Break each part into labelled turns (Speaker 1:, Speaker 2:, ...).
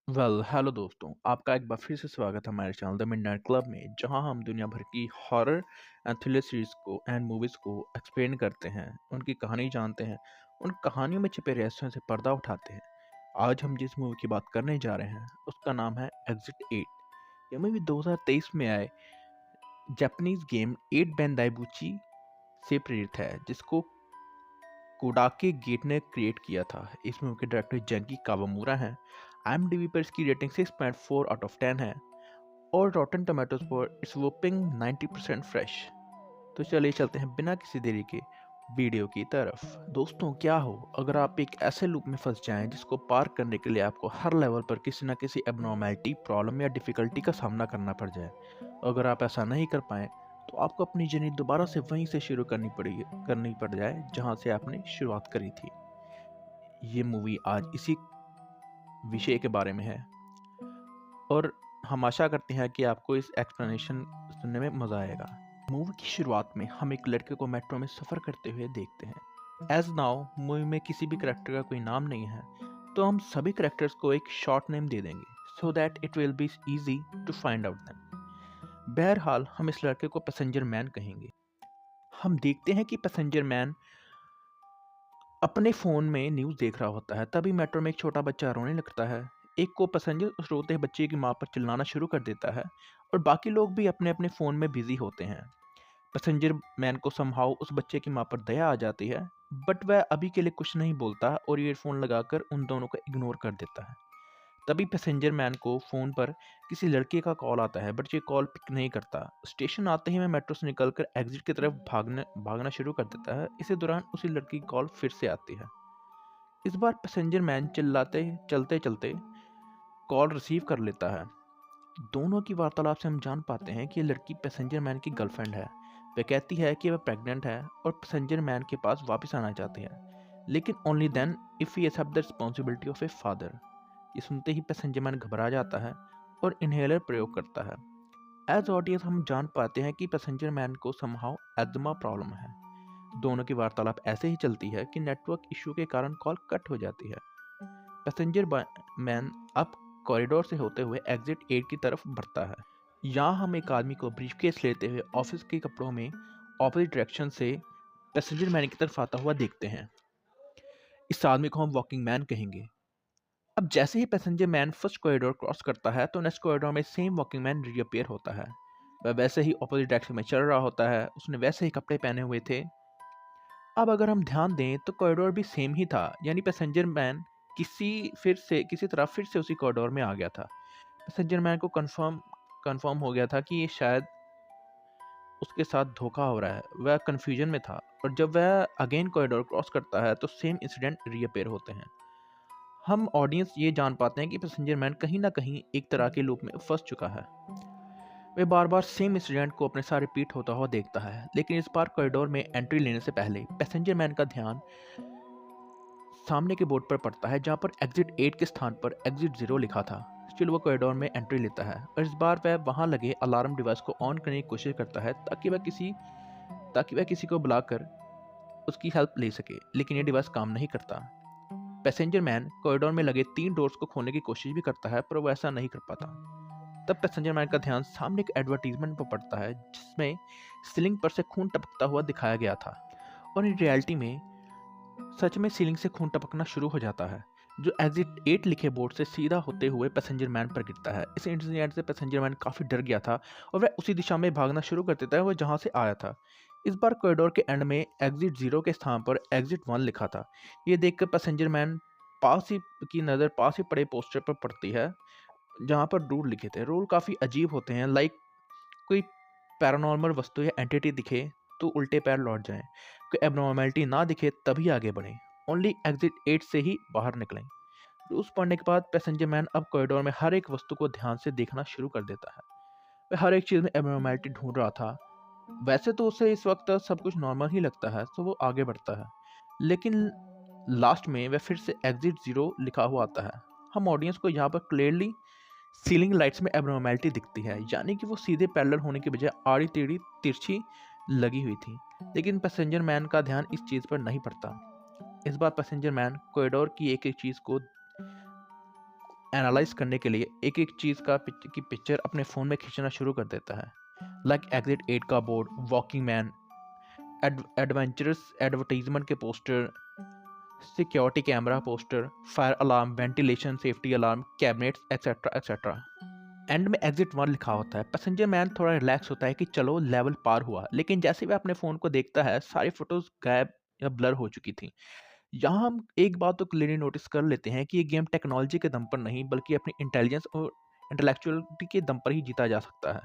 Speaker 1: Hello दोस्तों, आपका एक बार फिर से स्वागत है हमारे चैनल द मिडनाइट क्लब में, जहां हम दुनिया भर की हॉरर एंड थ्रिलर सीरीज को एंड मूवीज़ को एक्सप्लेन करते हैं, उनकी कहानी जानते हैं, उन कहानियों में छिपे रहस्यों से पर्दा उठाते हैं। आज हम जिस मूवी की बात करने जा रहे हैं, उसका नाम है एग्जिट 8। यह मूवी 2023 में आए जापानीज गेम 8 बैन दाइबुची से प्रेरित है, जिसको कोडाके गेट ने क्रिएट किया था। इस मूवी के डायरेक्टर जंकी कावामुरा हैं। IMDb पर इसकी रेटिंग 6.4 आउट ऑफ 10 है और रॉटन टोमेटोज पर इट्स वोपिंग 90% फ्रेश। तो चलिए चलते हैं बिना किसी देरी के वीडियो की तरफ। दोस्तों, क्या हो अगर आप एक ऐसे लूप में फंस जाएं जिसको पार करने के लिए आपको हर लेवल पर किसी न किसी एबनॉर्मेलिटी, प्रॉब्लम या डिफिकल्टी का सामना करना पड़ जाए। अगर आप ऐसा नहीं कर पाए तो आपको अपनी जर्नी दोबारा से वहीं से शुरू करनी पड़ जाए जहां से आपने शुरुआत करी थी। ये मूवी आज इसी विषय के बारे में है और हम आशा करते हैं कि आपको इस एक्सप्लेनेशन सुनने में मज़ा आएगा। मूवी की शुरुआत में हम एक लड़के को मेट्रो में सफ़र करते हुए देखते हैं। एज नाउ मूवी में किसी भी करेक्टर का कोई नाम नहीं है, तो हम सभी करेक्टर्स को एक शॉर्ट नेम दे देंगे so that it will be easy to find out them. बहरहाल हम इस लड़के को पैसेंजर मैन कहेंगे। हम देखते हैं कि पैसेंजर मैन अपने फ़ोन में न्यूज़ देख रहा होता है, तभी मेट्रो में एक छोटा बच्चा रोने लगता है। एक को पैसेंजर उस रोते बच्चे की माँ पर चिल्लाना शुरू कर देता है और बाकी लोग भी अपने अपने फ़ोन में बिजी होते हैं। पैसेंजर मैन को समहाउ उस बच्चे की माँ पर दया आ जाती है, बट वह अभी के लिए कुछ नहीं बोलता और ईयरफोन लगाकर उन दोनों को इग्नोर कर देता है। तभी पैसेंजर मैन को फ़ोन पर किसी लड़के का कॉल आता है, बट ये कॉल पिक नहीं करता। स्टेशन आते ही वह मेट्रो से निकलकर एग्जिट की तरफ भागना शुरू कर देता है। इसी दौरान उसी लड़की की कॉल फिर से आती है। इस बार पैसेंजर मैन चिल्लाते चलते चलते कॉल रिसीव कर लेता है। दोनों की वार्तालाप से हम जान पाते हैं कि ये लड़की पैसेंजर मैन की गर्लफ्रेंड है। वह कहती है कि वह प्रेग्नेंट है और पैसेंजर मैन के पास वापस आना चाहती है, लेकिन only then if he accept the responsibility of a father. ये सुनते ही पैसेंजर मैन घबरा जाता है और इनहेलर प्रयोग करता है। एज ऑडियंस हम जान पाते हैं कि पैसेंजर मैन को समहाउ एस्थमा प्रॉब्लम है। दोनों की वार्तालाप ऐसे ही चलती है कि नेटवर्क इशू के कारण कॉल कट हो जाती है। पैसेंजर मैन अब कॉरिडोर से होते हुए एग्जिट 8 की तरफ बढ़ता है। यहाँ हम एक आदमी को ब्रीफकेस लेते हुए ऑफिस के कपड़ों में ऑपोजिट डायरेक्शन से पैसेंजर मैन की तरफ आता हुआ देखते हैं। इस आदमी को हम वॉकिंग मैन कहेंगे। अब जैसे ही passenger man first corridor cross करता है तो नेक्स्ट कॉरिडोर में सेम वॉकिंग मैन रीअपियर होता है। वह वैसे ही ऑपोजिट डायरेक्शन में चल रहा होता है, उसने वैसे ही कपड़े पहने हुए थे। अब अगर हम ध्यान दें तो कॉरिडोर भी सेम ही था, यानी पैसेंजर मैन किसी तरह फिर से उसी कॉरिडोर में आ गया था। पैसेंजर मैन को कंफर्म हो गया था कि ये शायद उसके साथ धोखा हो रहा है। वह कंफ्यूजन में था और जब वह अगेन कॉरिडोर क्रॉस करता है तो सेम इंसिडेंट रीअपेयर होते हैं। हम ऑडियंस ये जान पाते हैं कि पैसेंजर मैन कहीं ना कहीं एक तरह के लूप में फंस चुका है। वह बार बार सेम इंसिडेंट को अपने साथ रिपीट होता हुआ देखता है, लेकिन इस बार कॉरिडोर में एंट्री लेने से पहले पैसेंजर मैन का ध्यान सामने के बोर्ड पर पड़ता है जहाँ पर एग्जिट 8 के स्थान पर एग्जिट 0 लिखा था। स्टिल वो कॉरिडोर में एंट्री लेता है और इस बार वह वहां लगे अलार्म डिवाइस को ऑन करने की कोशिश करता है ताकि वह किसी को बुलाकर उसकी हेल्प ले सके, लेकिन ये डिवाइस काम नहीं करता। पैसेंजर मैन कॉरिडोर में लगे 3 डोर्स को खोलने की कोशिश भी करता है, पर वो ऐसा नहीं कर पाता। तब पैसेंजर मैन का ध्यान सामने एक एडवर्टीजमेंट पर पड़ता है जिसमें सीलिंग पर से खून टपकता हुआ दिखाया गया था और इन रियलिटी में सच में सीलिंग से खून टपकना शुरू हो जाता है, जो एग्जिट 8 लिखे बोर्ड से सीधा होते हुए पैसेंजर मैन पर गिरता है। इस इंसिडेंट से पैसेंजर मैन काफी डर गया था और वह उसी दिशा में भागना शुरू कर देता है वो जहां से आया था। इस बार कॉरिडोर के एंड में एग्जिट 0 के स्थान पर एग्जिट 1 लिखा था। ये देखकर पैसेंजर मैन पास ही पड़े पोस्टर पर पड़ती है जहां पर रूल लिखे थे। रूल काफी अजीब होते हैं, लाइक कोई पैरानॉर्मल वस्तु या एंटिटी दिखे तो उल्टे पैर लौट जाएं, कोई एबनॉर्मेलिटी ना दिखे तभी आगे बढ़ें, ओनली एग्जिट 8 से ही बाहर निकलें। रूल्स पढ़ने के बाद पैसेंजर मैन अब कॉरिडोर में हर एक वस्तु को ध्यान से देखना शुरू कर देता है। वह हर एक चीज में एबनॉर्मेलिटी ढूंढ रहा था। वैसे तो उसे इस वक्त सब कुछ नॉर्मल ही लगता है, तो वो आगे बढ़ता है, लेकिन लास्ट में वह फिर से एग्जिट 0 लिखा हुआ आता है। हम ऑडियंस को यहाँ पर क्लियरली सीलिंग लाइट्स में एब्नॉर्मेलिटी दिखती है, यानी कि वो सीधे पैरेलल होने के बजाय आड़ी टेढ़ी तिरछी लगी हुई थी, लेकिन पैसेंजर मैन का ध्यान इस चीज पर नहीं पड़ता। इस बार पैसेंजर मैन कॉरिडोर की एक एक चीज को एनालाइज करने के लिए एक एक चीज़ की पिक्चर अपने फ़ोन में खींचना शुरू कर देता है, लाइक एग्जिट 8 का board, walking man, adventurous advertisement के poster, security camera poster, fire alarm, ventilation safety alarm, cabinets etcetera etcetera. End में एग्जिट 1 लिखा होता है। पैसेंजर मैन थोड़ा रिलैक्स होता है कि चलो लेवल पार हुआ, लेकिन जैसे वह अपने फ़ोन को देखता है सारी फोटोज गायब या ब्लर हो चुकी थी। यहाँ हम एक बात तो क्लियरली नोटिस कर लेते हैं कि ये गेम टेक्नोलॉजी के दम पर नहीं बल्कि अपनी इंटेलिजेंस और इंटेलेक्चुअलिटी के दम पर ही जीता जा सकता है।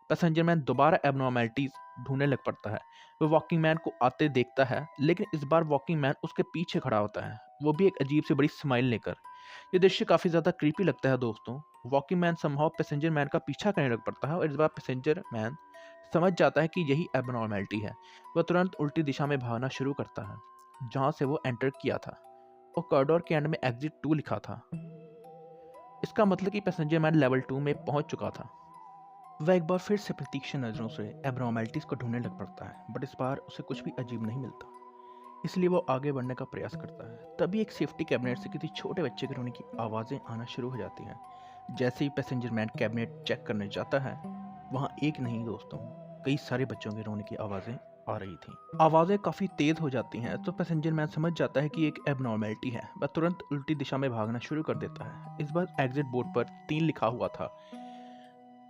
Speaker 1: पैसेंजर मैन दोबारा एबनॉर्मेलिटीज ढूंढने लग पड़ता है। वह वॉकिंग मैन को आते देखता है, लेकिन इस बार वॉकिंग मैन उसके पीछे खड़ा होता है, वो भी एक अजीब सी बड़ी स्माइल लेकर। ये दृश्य काफ़ी ज़्यादा क्रीपी लगता है दोस्तों। Walking man somehow passenger man का पीछा करने लग पड़ता है और इस बार पैसेंजर मैन समझ जाता है कि यही एबनॉर्मेलिटी है। वह तुरंत उल्टी दिशा में भागना शुरू करता है जहाँ से वो एंटर किया था, और कॉरिडोर के एंड में एग्जिट 2 लिखा था। इसका मतलब कि पैसेंजर मैन लेवल 2 में पहुंच चुका था। वह एक बार फिर से प्रतीक्षी नज़रों से एब्नॉर्मेलिटीज़ को ढूंढने लग पड़ता है, बट इस बार उसे कुछ भी अजीब नहीं मिलता। इसलिए वो आगे बढ़ने का प्रयास करता है। तभी एक सेफ्टी कैबिनेट से किसी छोटे बच्चे के रोने की आवाज़ें आना शुरू हो जाती हैं। जैसे ही पैसेंजर मैन कैबिनेट चेक करने जाता है, वहाँ एक नहीं दोस्तों, कई सारे बच्चों के रोने की आवाज़ें आ रही थी। आवाज़ें काफ़ी तेज़ हो जाती हैं तो पैसेंजर मैन समझ जाता है कि एक एबनॉर्मेलिटी है। वह तुरंत उल्टी दिशा में भागना शुरू कर देता है। इस बार एग्जिट बोर्ड पर 3 लिखा हुआ था,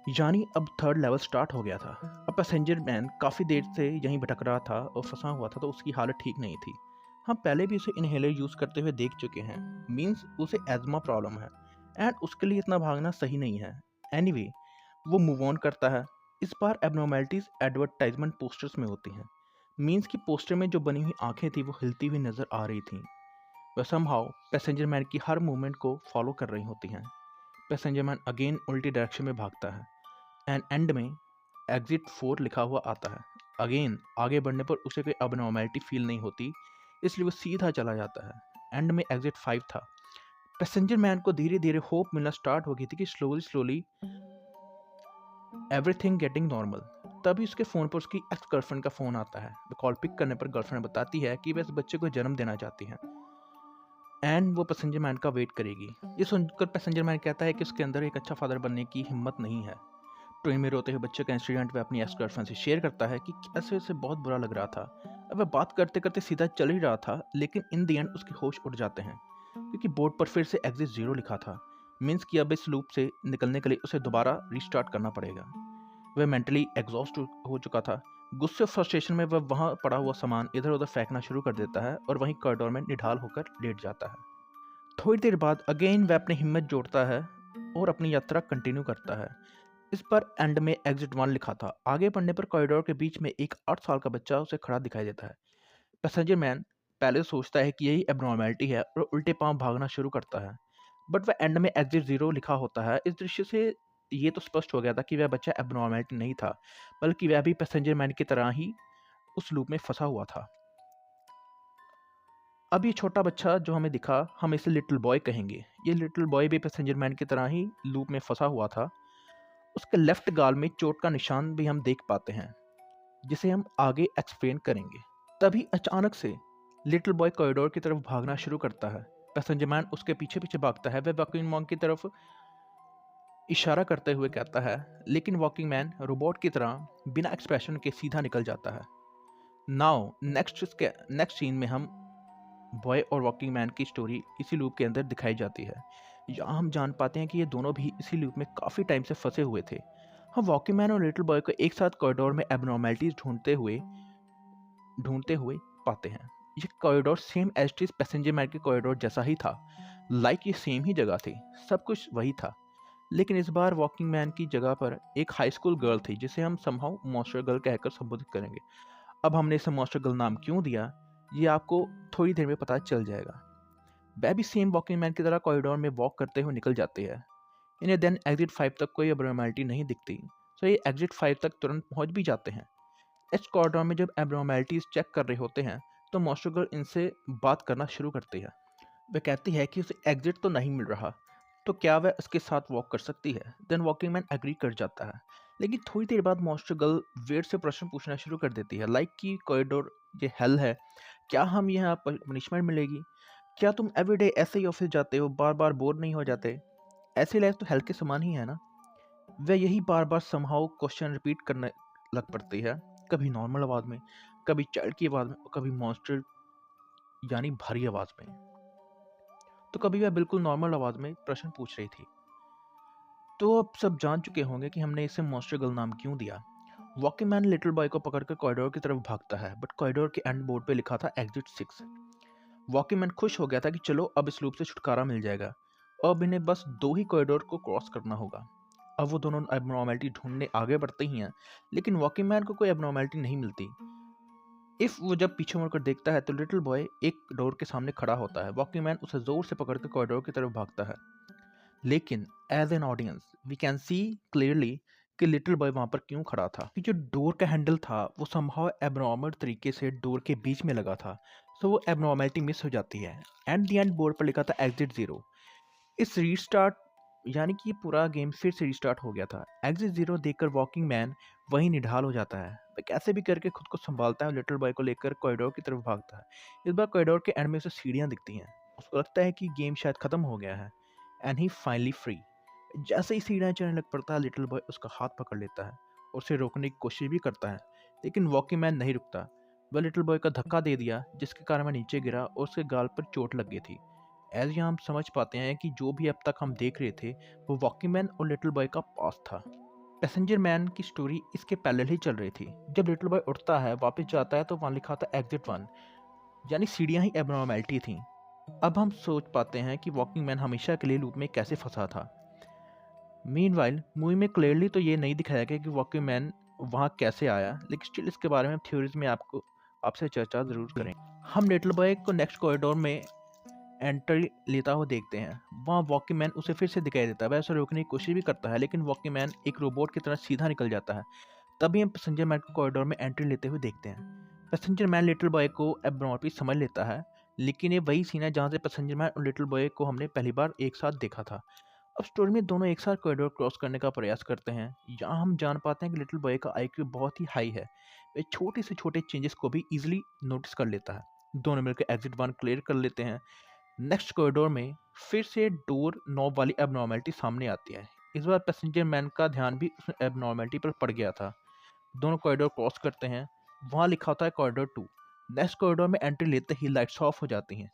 Speaker 1: यानी अब थर्ड लेवल स्टार्ट हो गया था। अब पैसेंजर मैन काफ़ी देर से यहीं भटक रहा था और फंसा हुआ था, तो उसकी हालत ठीक नहीं थी। हम पहले भी उसे इनहेलर यूज़ करते हुए देख चुके हैं, मींस उसे एज़मा प्रॉब्लम है एंड उसके लिए इतना भागना सही नहीं है। एनीवे, वो मूव ऑन करता है। इस बार एबनॉर्मेलिटीज़ एडवर्टाइजमेंट पोस्टर्स में होती हैं, मींस कि पोस्टर में जो बनी हुई आंखें थी वो हिलती हुई नज़र आ रही थी। वह समहाउ पैसेंजर मैन की हर मूवमेंट को फॉलो कर रही होती हैं। पैसेंजर मैन अगेन उल्टी डायरेक्शन में भागता है एंड एंड में एग्जिट 4 लिखा हुआ आता है। अगेन आगे बढ़ने पर उसे कोई अबनॉर्मेलिटी फील नहीं होती, इसलिए वो सीधा चला जाता है। एंड में एग्जिट 5 था। पैसेंजर मैन को धीरे धीरे होप मिलना स्टार्ट हो गई थी कि slowly slowly everything getting normal. तभी उसके फ़ोन पर उसकी एक्स गर्लफ्रेंड का फ़ोन आता है। वो कॉल पिक करने पर गर्लफ्रेंड बताती है कि वह इस बच्चे को जन्म देना चाहती हैं एंड वो पैसेंजर मैन का वेट करेगी। ये सुनकर पैसेंजर मैन कहता है कि उसके अंदर एक अच्छा फादर बनने की हिम्मत नहीं है। ट्रेन में रोते हुए बच्चे का इंसिडेंट वह अपनी एक्स गर्लफ्रेंड से शेयर करता है कि कैसे उसे बहुत बुरा लग रहा था। अब वह बात करते करते सीधा चल ही रहा था, लेकिन इन द एंड उसके होश उड़ जाते हैं क्योंकि बोर्ड पर फिर से एग्जिट 0 लिखा था। मीन्स कि अब इस लूप से निकलने के लिए उसे दोबारा रिस्टार्ट करना पड़ेगा। वह मेंटली एग्जॉस्ट हो चुका था। गुस्से और फ्रस्ट्रेशन में वह वहाँ पड़ा हुआ सामान इधर उधर फेंकना शुरू कर देता है और वहीं कॉरिडोर में निढाल होकर लेट जाता है। थोड़ी देर बाद अगेन वह अपनी हिम्मत जोड़ता है और अपनी यात्रा कंटिन्यू करता है। इस पर एंड में एग्जिट 1 लिखा था। आगे बढ़ने पर कॉरिडोर के बीच में एक 8 साल का बच्चा उसे खड़ा दिखाई देता है। पैसेंजर मैन पहले सोचता है कि यही एबनॉर्मेलिटी है और उल्टे पांव भागना शुरू करता है, बट वह एंड में एग्जिट 0 लिखा होता है। इस दृश्य से ये तो स्पष्ट हो गया था कि वह बच्चा एबनॉर्मेलिटी नहीं था, बल्कि वह भी पैसेंजर मैन की तरह ही उस लूप में फंसा हुआ था। अब ये छोटा बच्चा जो हमें दिखा, हम इसे लिटिल बॉय कहेंगे। ये लिटिल बॉय भी पैसेंजर मैन की तरह ही लूप में फंसा हुआ था। उसके लेफ्ट गाल में चोट का निशान भी हम देख पाते हैं, जिसे हम आगे एक्सप्लेन करेंगे। तभी अचानक से लिटिल बॉय कॉरिडोर की तरफ भागना शुरू करता है। पैसेंजर मैन उसके पीछे पीछे भागता है। वह वॉकिंग मैन की तरफ इशारा करते हुए कहता है, लेकिन वॉकिंग मैन रोबोट की तरह बिना एक्सप्रेशन के सीधा निकल जाता है। नाउ नेक्स्ट सीन में हम बॉय और वॉकिंग मैन की स्टोरी इसी लूप के अंदर दिखाई जाती है। यहाँ हम जान पाते हैं कि ये दोनों भी इसी लूप में काफ़ी टाइम से फंसे हुए थे। हम वॉकिंग मैन और लिटिल बॉय को एक साथ कॉरिडोर में एबनॉर्मेलिटीज ढूंढते हुए पाते हैं। ये corridor same as it is passenger man के कॉरिडोर जैसा ही था, लाइक ये सेम ही जगह थी, सब कुछ वही था। लेकिन इस बार वॉकिंग मैन की जगह पर एक हाई स्कूल गर्ल थी, जिसे हम समहाउ मॉन्स्टर गर्ल कहकर संबोधित करेंगे। अब हमने इसे मॉन्स्टर गर्ल नाम क्यों दिया, ये आपको थोड़ी देर में पता चल जाएगा। वह भी सेम वॉकिंग मैन की तरह कॉरिडोर में वॉक करते हुए निकल जाती है। इन्हें देन एग्जिट 5 तक कोई एब्नॉर्मेलिटी नहीं दिखती, तो ये एग्जिट 5 तक तुरंत पहुंच भी जाते हैं। इस कॉरिडोर में जब एब्नॉर्मेलिटीज चेक कर रहे होते हैं तो मॉन्स्टर गर्ल इनसे बात करना शुरू करती है। वह कहती है कि उसे एग्जिट तो नहीं मिल रहा, तो क्या वह उसके साथ वॉक कर सकती है। देन वॉकिंग मैन एग्री कर जाता है, लेकिन थोड़ी देर बाद मॉन्स्टर गर्ल वेट से प्रश्न पूछना शुरू कर देती है, लाइक कि कॉरिडोर ये हेल है, क्या हम यहाँ पनिशमेंट मिलेगी, क्या तुम एवरीडे ऐसे ही ऑफिस जाते हो, बार बार बोर नहीं हो जाते। ऐसी लाइफ तो हेल्थ के समान ही है ना। वह यही बार बार समहाउ क्वेश्चन रिपीट करने लग पड़ती है, कभी नॉर्मल आवाज में, कभी चाइल्ड की आवाज में और कभी मॉन्स्टर यानी भारी आवाज में। तो कभी वह बिल्कुल नॉर्मल आवाज में प्रश्न पूछ रही थी। तो अब सब जान चुके होंगे कि हमने इसे मॉन्स्टर गर्ल नाम क्यों दिया। वॉकीमैन लिटिल बॉय को पकड़कर कॉरिडोर की तरफ भागता है, बट कॉरिडोर के एंड बोर्ड पे लिखा था एग्जिट 6। वॉकीमैन खुश हो गया था कि चलो अब इस लूप से छुटकारा मिल जाएगा और अब इन्हें बस 2 ही कॉरिडोर को क्रॉस करना होगा। अब वो दोनों एबनॉर्मेलिटी ढूंढने आगे बढ़ते ही हैं, लेकिन वॉकीमैन को कोई एबनॉर्मेलिटी नहीं मिलती। इफ वो जब पीछे मुड़कर देखता है तो लिटिल बॉय एक डोर के सामने खड़ा होता है। वॉकीमैन उसे जोर से पकड़कर कॉरिडोर की तरफ भागता है, लेकिन as an audience we can see clearly कि लिटिल बॉय वहां पर क्यों खड़ा था, कि जो डोर का हैंडल था वो समहाउ एबनॉर्मल तरीके से डोर के बीच में लगा था। सो वो एबनॉर्मेलिटी मिस हो जाती है। एंड द एंड बोर्ड पर लिखा था एग्जिट 0। इस रीस्टार्ट यानी कि पूरा गेम फिर से रीस्टार्ट हो गया था। एग्जिट 0 देखकर वॉकिंग मैन वहीं निढाल हो जाता है। वह कैसे भी करके खुद को संभालता है और लिटिल बॉय को लेकर कॉरिडोर की तरफ भागता है। इस बार कॉरिडोर के एंड में उसे सीढ़ियां दिखती हैं। उसको लगता है कि गेम शायद खत्म हो गया है। And he finally free. जैसे ही सीढ़ियां चढ़ने लग पड़ता है, लिटिल बॉय उसका हाथ पकड़ लेता है और उसे रोकने की कोशिश भी करता है, लेकिन वॉकिंग मैन नहीं रुकता। वह लिटिल बॉय का धक्का दे दिया, जिसके कारण वह नीचे गिरा और उसके गाल पर चोट लग गई थी। ऐसे हम समझ पाते हैं कि जो भी अब तक हम देख रहे थे वो वॉकीमैन और लिटिल बॉय का पास्ट था। पैसेंजर मैन की स्टोरी इसके पैरेलल ही चल रही थी। जब लिटिल बॉय उठता है, वापस जाता है, तो वहाँ लिखा था एग्जिट 1, यानी सीढ़ियाँ ही एबनॉर्मेलिटी थी। अब हम सोच पाते हैं कि वॉकिंग मैन हमेशा के लिए लूप में कैसे फंसा था। मीनवाइल मूवी में क्लियरली तो ये नहीं दिखाया गया कि वॉकिंग मैन वहाँ कैसे आया, लेकिन स्टिल इसके बारे में थ्योरीज में आपसे चर्चा जरूर करें। हम लिटिल बॉय को नेक्स्ट कॉरिडोर में एंट्री लेता हुआ देखते हैं। वहाँ वॉकीमैन उसे फिर से दिखाई देता है। वह उसे रोकने की कोशिश भी करता है, लेकिन वॉकीमैन एक रोबोट की तरह सीधा निकल जाता है। तभी हम पैसेंजर मैन को कॉरिडोर में एंट्री लेते हुए देखते हैं। पैसेंजर मैन लिटिल बॉय को एबनॉर्मल समझ लेता है, लेकिन ये वही सीन है जहाँ से पैसेंजर मैन और लिटिल बॉय को हमने पहली बार एक साथ देखा था। अब स्टोरी में दोनों एक साथ कॉरिडोर क्रॉस करने का प्रयास करते हैं। यहाँ हम जान पाते हैं कि लिटिल बॉय का आईक्यू बहुत ही हाई है। वह छोटे से छोटे चेंजेस को भी इजीली नोटिस कर लेता है। दोनों मिलकर एग्जिट 1 क्लियर कर लेते हैं। नेक्स्ट कॉरिडोर में फिर से डोर नॉब वाली एबनॉर्मेलिटी सामने आती है। इस बार पैसेंजर मैन का ध्यान भी उस एबनॉर्मेलिटी पर पड़ गया था। दोनों कॉरिडोर क्रॉस करते हैं। वहाँ लिखा होता है कॉरिडोर 2। नेक्स्ट कॉरिडोर में एंट्री लेते ही लाइट्स ऑफ हो जाती हैं।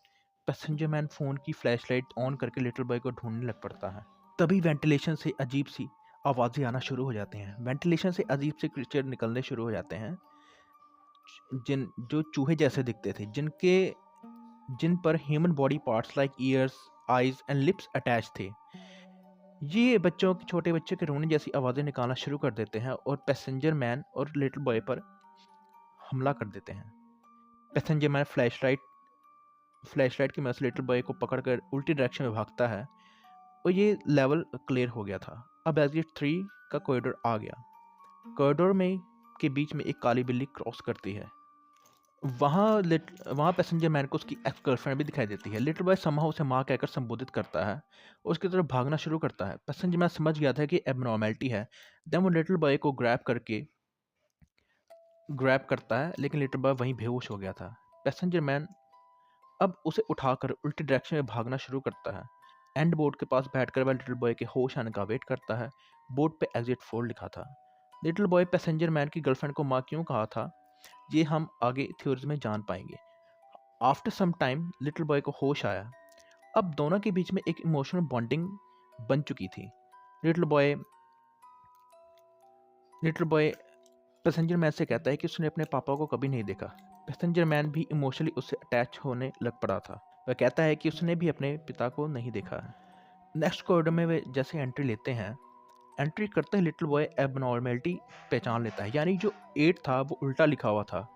Speaker 1: पैसेंजर मैन फोन की फ्लैशलाइट ऑन करके लिटिल बॉय को ढूंढने लग पड़ता है। तभी वेंटिलेशन से अजीब सी आवाज़ें आना शुरू हो जाती हैं। वेंटिलेशन से अजीब से क्रीचर निकलने शुरू हो जाते हैं, जिन जो चूहे जैसे दिखते थे, जिन पर human body parts like years, eyes and lips attach थे। ये छोटे बच्चे के रोने जैसी आवाज़ें निकालना शुरू कर देते हैं और पैसेंजर मैन और लिटिल बॉय पर हमला कर देते हैं। पैसेंजर मैन फ्लैशलाइट की मदद से लिटिल बॉय को पकड़कर उल्टी डायरेक्शन में भागता है और ये लेवल क्लियर हो गया था। अब एग्जिट 3 का कॉरिडोर आ गया। कॉरिडोर में के बीच में एक काली बिल्ली क्रॉस करती है। वहाँ पैसेंजर मैन को उसकी एक्स गर्लफ्रेंड भी दिखाई देती है। लिटिल बॉय समहाउ उसे माँ कहकर संबोधित करता है और उसकी तरफ भागना शुरू करता है। पैसेंजर मैन समझ गया था कि एबनॉर्मेलिटी है। देन वो लिटिल बॉय को ग्रैब करता है, लेकिन लिटिल बॉय वहीं बेहोश हो गया था। पैसेंजर मैन अब उसे उठाकर उल्टी डायरेक्शन में भागना शुरू करता है। एंड बोर्ड के पास बैठकर वह लिटिल बॉय के होश आने का वेट करता है। बोर्ड पे एग्जिट 4 लिखा था। लिटिल बॉय पैसेंजर मैन की गर्लफ्रेंड को माँ क्यों कहा था, ये हम आगे थ्योरीज में जान पाएंगे। After some time little boy को होश आया। अब दोनों के बीच में एक इमोशनल बॉन्डिंग बन चुकी थी। Little boy little boy passenger man से कहता है कि उसने अपने पापा को कभी नहीं देखा। पैसेंजर मैन भी इमोशनली उससे अटैच होने लग पड़ा था। वह कहता है कि उसने भी अपने पिता को नहीं देखा है। नेक्स्ट कॉरिडोर में वे जैसे एंट्री लेते हैं, एंट्री करते ही लिटिल बॉय एबनॉर्मेलिटी पहचान लेता है, यानी जो 8 था वो उल्टा लिखा हुआ था।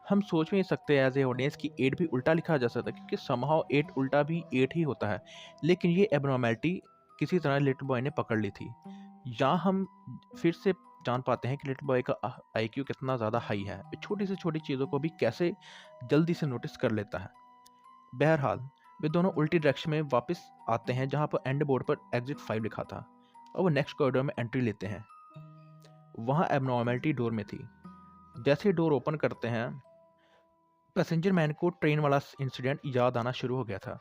Speaker 1: हम सोच भी नहीं सकते एज ए ऑडियंस कि 8 भी उल्टा लिखा जा सकता है, क्योंकि समहाउ 8 उल्टा भी 8 ही होता है। लेकिन ये एबनॉर्मेलिटी किसी तरह लिटिल बॉय ने पकड़ ली थी। यहाँ हम फिर से जान पाते हैं कि लिटिल बॉय का आईक्यू कितना ज़्यादा हाई है। छोटी से छोटी चीज़ों को भी कैसे जल्दी से नोटिस कर लेता है। बहरहाल वे दोनों उल्टी डायरेक्शन में वापस आते हैं, जहाँ पर एंड बोर्ड पर एग्जिट 5 लिखा था, और वो नेक्स्ट कॉरिडोर में एंट्री लेते हैं। वहाँ एबनॉर्मेलिटी डोर में थी। जैसे डोर ओपन करते हैं, पैसेंजर मैन को ट्रेन वाला इंसिडेंट याद आना शुरू हो गया था।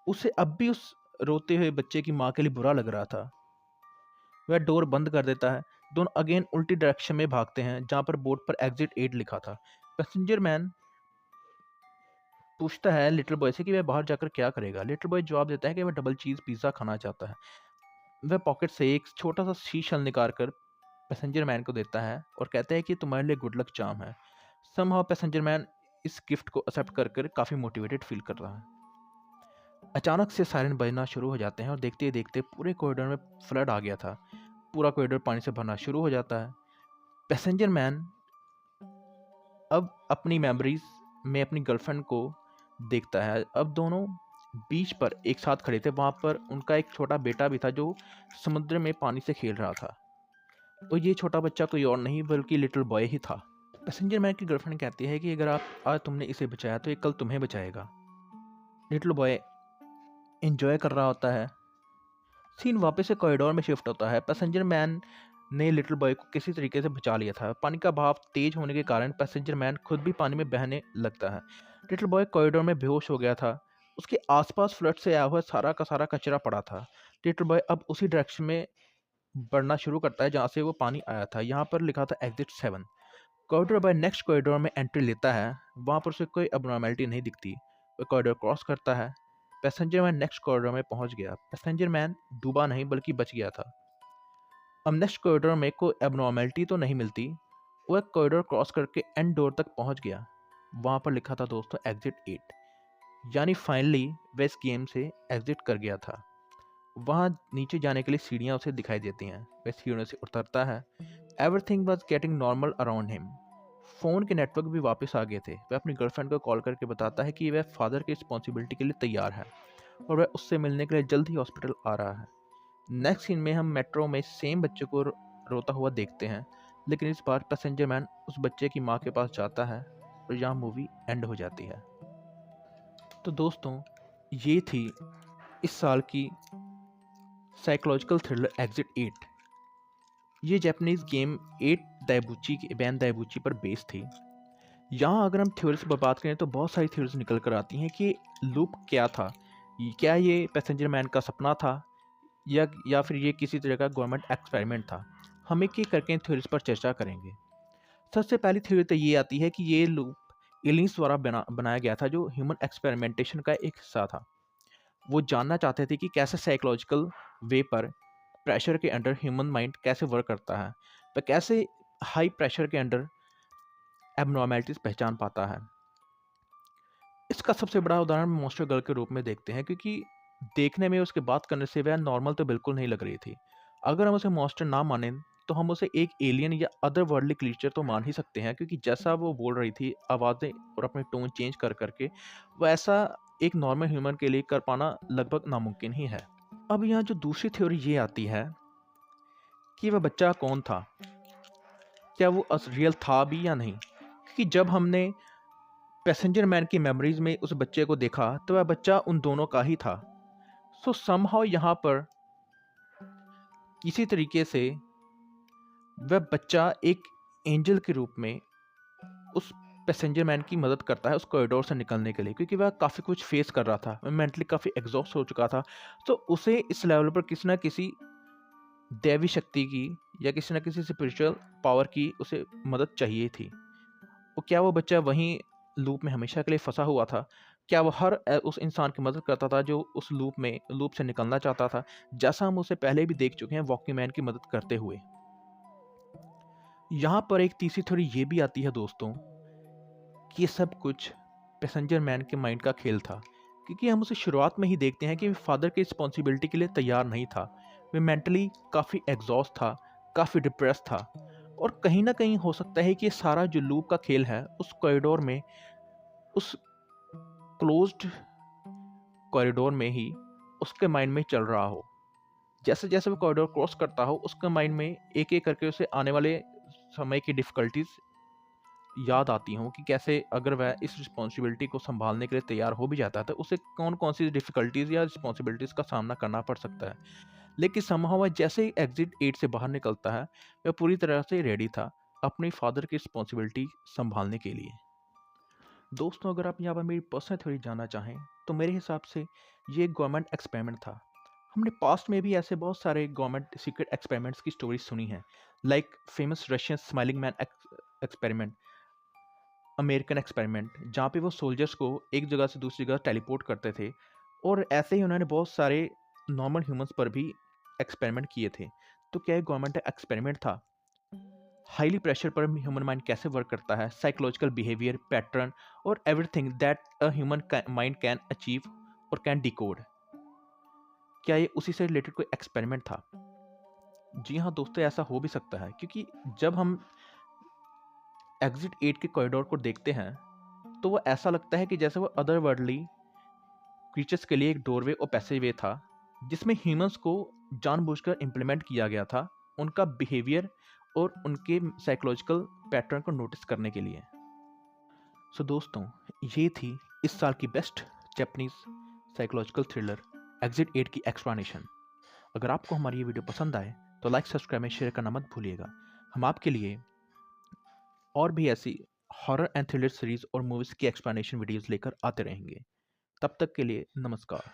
Speaker 1: उसे अब भी उस रोते हुए बच्चे की माँ के लिए बुरा लग रहा था। वह डोर बंद कर देता है। दोनों अगेन उल्टी डायरेक्शन में भागते हैं जहाँ पर बोर्ड पर एग्जिट 8 लिखा था। पैसेंजर मैन पूछता है लिटिल बॉय से कि वह बाहर जाकर क्या करेगा। लिटिल बॉय जवाब देता है कि वह डबल चीज़ पिज़्ज़ा खाना चाहता है। वह पॉकेट से एक छोटा सा शीशल निकाल कर पैसेंजर मैन को देता है और कहता है कि तुम्हारे लिए गुड लक चार्म है। समहाउ पैसेंजर मैन इस गिफ्ट को एक्सेप्ट कर कर काफ़ी मोटिवेटेड फील कर रहा है। अचानक से सायरन बजना शुरू हो जाते हैं और देखते ही देखते पूरे कॉरिडोर में फ्लड आ गया था। पूरा कॉरिडोर पानी से भरना शुरू हो जाता है। पैसेंजर मैन अब अपनी मेमोरीज में अपनी गर्लफ्रेंड को देखता है। अब दोनों बीच पर एक साथ खड़े थे। वहाँ पर उनका एक छोटा बेटा भी था जो समुद्र में पानी से खेल रहा था। और ये छोटा बच्चा कोई और नहीं बल्कि लिटिल बॉय ही था। पैसेंजर मैन की गर्लफ्रेंड कहती है कि अगर आप आज तुमने इसे बचाया तो ये कल तुम्हें बचाएगा। लिटिल बॉय एंजॉय कर रहा होता है। सीन वापस से कॉरिडोर में शिफ्ट होता है। पैसेंजर मैन ने लिटिल बॉय को किसी तरीके से बचा लिया था। पानी का बहाव तेज होने के कारण पैसेंजर मैन खुद भी पानी में बहने लगता है। लिटिल बॉय कॉरिडोर में बेहोश हो गया था। उसके आसपास फ्लड से आया हुआ सारा का सारा कचरा पड़ा था। लिटिल बॉय अब उसी डायरेक्शन में बढ़ना शुरू करता है जहाँ से वो पानी आया था। यहाँ पर लिखा था exit 7। Corridor by next corridor में एंट्री लेता है। वहाँ पर उसे कोई अबनॉर्मेलिटी नहीं दिखती। वो कॉरिडोर क्रॉस करता है। पैसेंजर मैन नेक्स्ट कॉरिडोर में पहुंच गया। पैसेंजर मैन डूबा नहीं बल्कि बच गया था। अब नेक्स्ट कॉरिडोर में कोई एबनॉर्मेलिटी तो नहीं मिलती। वह कॉरिडोर क्रॉस करके एंड डोर तक पहुंच गया। वहाँ पर लिखा था दोस्तों एग्जिट 8। यानी फाइनली वह इस गेम से एग्जिट कर गया था। वहाँ नीचे जाने के लिए सीढ़ियाँ उसे दिखाई देती हैं। वह सीढ़ियों से उतरता है। Everything was getting normal around him. Phone के नेटवर्क भी वापस आ गए थे। वह अपनी गर्लफ्रेंड को कॉल करके बताता है कि वह फादर की रिस्पॉन्सिबिलिटी के लिए तैयार है और वह उससे मिलने के लिए जल्द ही हॉस्पिटल आ रहा है। नेक्स्ट सीन में हम मेट्रो में सेम बच्चे को रोता हुआ देखते हैं, लेकिन इस बार पैसेंजर मैन उस बच्चे की माँ के पास जाता है और यहाँ मूवी एंड हो जाती है। तो दोस्तों, ये थी इस साल की साइकोलॉजिकल थ्रिलर एग्जिट 8। ये जापानीज गेम 8 दाइबुची के बैन दाइबुची पर बेस्ड थी। यहाँ अगर हम थ्योरीज पर बात करें तो बहुत सारी थ्योरीज निकल कर आती हैं कि लूप क्या था। क्या ये पैसेंजर मैन का सपना था या फिर ये किसी तरह का गवर्नमेंट एक्सपेरिमेंट था। हम एक एक करके इन थ्योरीज पर चर्चा करेंगे। सबसे पहली थ्योरी तो ये आती है कि ये लूप एलियंस द्वारा बनाया गया था, जो ह्यूमन एक्सपेरिमेंटेशन का एक हिस्सा था। वो जानना चाहते थे कि कैसे साइकोलॉजिकल वे पर प्रेशर के अंडर ह्यूमन माइंड कैसे वर्क करता है, तो कैसे हाई प्रेशर के अंडर एबनॉर्मेलिटीज पहचान पाता है। इसका सबसे बड़ा उदाहरण मॉन्स्टर गर्ल के रूप में देखते हैं, क्योंकि देखने में उसके बात करने से वह नॉर्मल तो बिल्कुल नहीं लग रही थी। अगर हम उसे मॉन्स्टर ना माने तो हम उसे एक एलियन या अदर वर्ल्डली क्रीचर तो मान ही सकते हैं, क्योंकि जैसा वो बोल रही थी आवाज़ें और अपने टोन चेंज कर करके, वैसा एक नॉर्मल ह्यूमन के लिए कर पाना लगभग नामुमकिन ही है। अब यहाँ जो दूसरी थ्योरी ये आती है कि वह बच्चा कौन था, क्या वो रियल था भी या नहीं। क्योंकि जब हमने पैसेंजर मैन की मेमोरीज में उस बच्चे को देखा तो वह बच्चा उन दोनों का ही था। सो समहाउ यहाँ पर किसी तरीके से वह बच्चा एक एंजल के रूप में उस पैसेंजर मैन की मदद करता है उस कॉरिडोर से निकलने के लिए, क्योंकि वह काफ़ी कुछ फेस कर रहा था, वह मेंटली काफ़ी एग्जॉस्ट हो चुका था। तो उसे इस लेवल पर किसी ना किसी दैवी शक्ति की या किसी ना किसी स्पिरिचुअल पावर की उसे मदद चाहिए थी। वो क्या वो बच्चा वहीं लूप में हमेशा के लिए फंसा हुआ था? क्या वो हर उस इंसान की मदद करता था जो उस लूप से निकलना चाहता था, जैसा हम उसे पहले भी देख चुके हैं वॉकीमैन की मदद करते हुए। यहाँ पर एक तीसरी थ्योरी ये भी आती है दोस्तों कि ये सब कुछ पैसेंजर मैन के माइंड का खेल था, क्योंकि हम उसे शुरुआत में ही देखते हैं कि फादर की रिस्पॉन्सिबिलिटी के लिए तैयार नहीं था। वह मेंटली काफ़ी एग्जॉस्ट था, काफ़ी डिप्रेस था। और कहीं ना कहीं हो सकता है कि ये सारा जो लूप का खेल है उस कॉरिडोर में, उस क्लोज्ड कॉरिडोर में ही उसके माइंड में चल रहा हो। जैसे जैसे वो कॉरिडोर क्रॉस करता हो उसके माइंड में एक एक करके उसे आने वाले समय की डिफ़िकल्टीज याद आती हों कि कैसे अगर वह इस रिस्पॉन्सिबिलिटी को संभालने के लिए तैयार हो भी जाता है तो उसे कौन कौन सी डिफ़िकल्टीज़ या रिस्पॉन्सिबिलिटीज़ का सामना करना पड़ सकता है। लेकिन समहाउ वह जैसे ही एग्जिट 8 से बाहर निकलता है, वह पूरी तरह से रेडी था अपनी फादर की रिस्पॉन्सिबिलिटी संभालने के लिए। दोस्तों, अगर आप यहाँ पर मेरी पर्सनल थ्योरी जानना चाहें तो मेरे हिसाब से ये एक गवर्नमेंट एक्सपेरिमेंट था। हमने पास्ट में भी ऐसे बहुत सारे गवर्नमेंट सीक्रेट एक्सपेरिमेंट्स की स्टोरीज सुनी हैं, like famous Russian smiling man experiment, American experiment, जहाँ पे वो सोल्जर्स को एक जगह से दूसरी जगह टेलीपोर्ट करते थे। और ऐसे ही उन्होंने बहुत सारे नॉर्मल ह्यूमंस पर भी एक्सपेरिमेंट किए थे। तो क्या ये गवर्नमेंट एक्सपेरिमेंट था? हाईली प्रेशर पर ह्यूमन माइंड कैसे वर्क करता है, साइकोलॉजिकल बिहेवियर पैटर्न और everything that a human mind can achieve और कैन डिकोड, क्या ये उसी से रिलेटेड कोई एक्सपेरिमेंट था? जी हाँ दोस्तों, ऐसा हो भी सकता है, क्योंकि जब हम एग्जिट 8 के कॉरिडोर को देखते हैं तो वो ऐसा लगता है कि जैसे वो अदर वर्ल्डली क्रीचर्स के लिए एक डोरवे और पैसेजवे था, जिसमें ह्यूमंस को जानबूझकर इम्प्लीमेंट किया गया था उनका बिहेवियर और उनके साइकोलॉजिकल पैटर्न को नोटिस करने के लिए। सो दोस्तों, ये थी इस साल की best Japanese psychological thriller exit 8 की एक्सप्लेनेशन। अगर आपको हमारी ये वीडियो पसंद आए तो लाइक सब्सक्राइब और शेयर करना मत भूलिएगा। हम आपके लिए और भी ऐसी हॉरर एंड थ्रिलर सीरीज और मूवीज की एक्सप्लेनेशन वीडियोस लेकर आते रहेंगे। तब तक के लिए नमस्कार।